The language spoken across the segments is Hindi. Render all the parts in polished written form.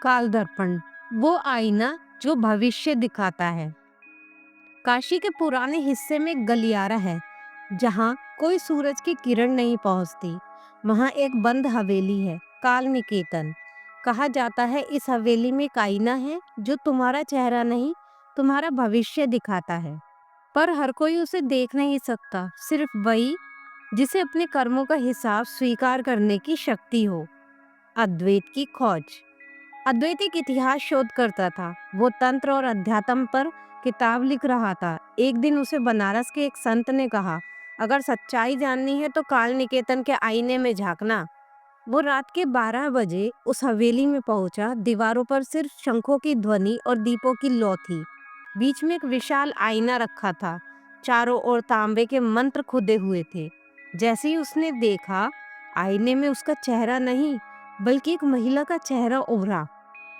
काल दर्पण, वो आईना जो भविष्य दिखाता है। काशी के पुराने हिस्से में एक गलियारा है, जहाँ कोई सूरज की किरण नहीं पहुंचती। वहाँ एक बंद हवेली है, काल निकेतन। कहा जाता है इस हवेली में एक आईना है जो तुम्हारा चेहरा नहीं, तुम्हारा भविष्य दिखाता है। पर हर कोई उसे देख नहीं सकता, सिर्फ वही जिसे अपने कर्मों का हिसाब स्वीकार करने की शक्ति हो। अद्वैत की खोज। अद्वैत एक इतिहास शोध करता था। वो तंत्र और अध्यात्म पर किताब लिख रहा था। एक दिन उसे बनारस के एक संत ने कहा, अगर सच्चाई जाननी है तो काल निकेतन के आईने में झांकना। वो रात के 12 बजे उस हवेली में पहुंचा। दीवारों पर सिर्फ शंखों की ध्वनि और दीपों की लौ थी। बीच में एक विशाल आईना रखा था। चारों ओर तांबे के मंत्र खुदे हुए थे। जैसे ही उसने देखा, आईने में उसका चेहरा नहीं, बल्कि एक महिला का चेहरा उभरा,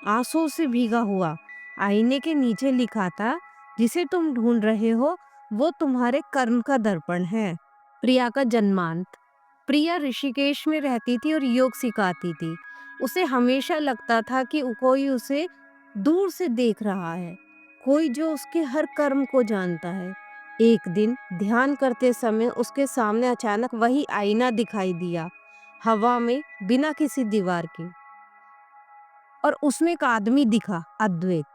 आंसू से भीगा हुआ। आईने के नीचे लिखा था, जिसे तुम ढूंढ रहे हो वो तुम्हारे कर्म का दर्पण है। प्रिया का जन्मांत। प्रिया ऋषिकेश में रहती थी और योग सिखाती थी। उसे हमेशा लगता था कि कोई उसे दूर से देख रहा है, कोई जो उसके हर कर्म को जानता है। एक दिन ध्यान करते समय उसके सामने अचानक वही आईना दिखाई दिया, हवा में, बिना किसी दीवार के। और उसमें एक आदमी दिखा, अद्वैत।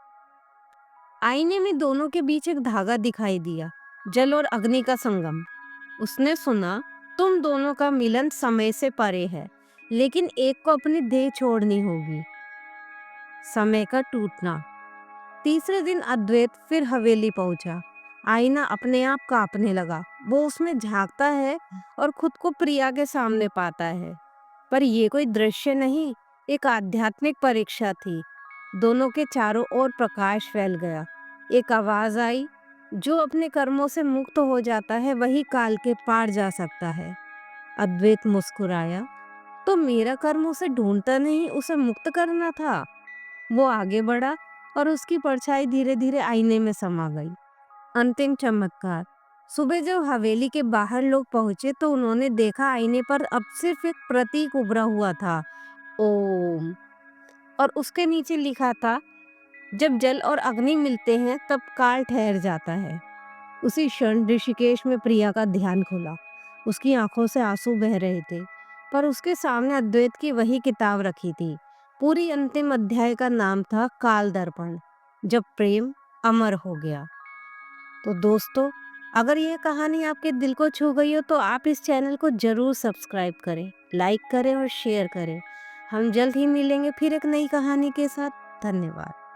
आईने में दोनों के बीच एक धागा दिखाई दिया, जल और अग्नि का संगम। उसने सुना, तुम दोनों का मिलन समय से परे है, लेकिन एक को अपनी देह छोड़नी होगी। समय का टूटना। तीसरे दिन अद्वैत फिर हवेली पहुंचा। आईना अपने आप कांपने लगा। वो उसमें झांकता है और खुद को प्रिया के सामने पाता है। पर ये कोई दृश्य नहीं, एक आध्यात्मिक परीक्षा थी। दोनों के चारों ओर प्रकाश फैल गया। एक आवाज आई, जो अपने कर्मों से मुक्त हो जाता है वही काल के पार जा सकता है। अद्वैत मुस्कुराया, तो मेरा कर्म उसे ढूंढता नहीं, उसे मुक्त करना था। वो आगे बढ़ा और उसकी परछाई धीरे धीरे आईने में समा गई। अंतिम चमत्कार। सुबह जब हवेली के बाहर लोग पहुंचे तो उन्होंने देखा, आईने पर अब सिर्फ एक प्रतीक उभरा हुआ था, ओम। और उसके नीचे लिखा था, जब जल और अग्नि मिलते हैं तब काल ठहर जाता है। उसी क्षण ऋषिकेश में प्रिया का ध्यान खुला। उसकी आंखों से आंसू बह रहे थे, पर उसके सामने अद्वैत की वही किताब रखी थी। पूरी अंतिम अध्याय का नाम था काल दर्पण, जब प्रेम अमर हो गया। तो दोस्तों, अगर यह कहानी आपके दिल को छू गई हो तो आप इस चैनल को जरूर सब्सक्राइब करें, लाइक करें और शेयर करें। हम जल्द ही मिलेंगे फिर एक नई कहानी के साथ। धन्यवाद।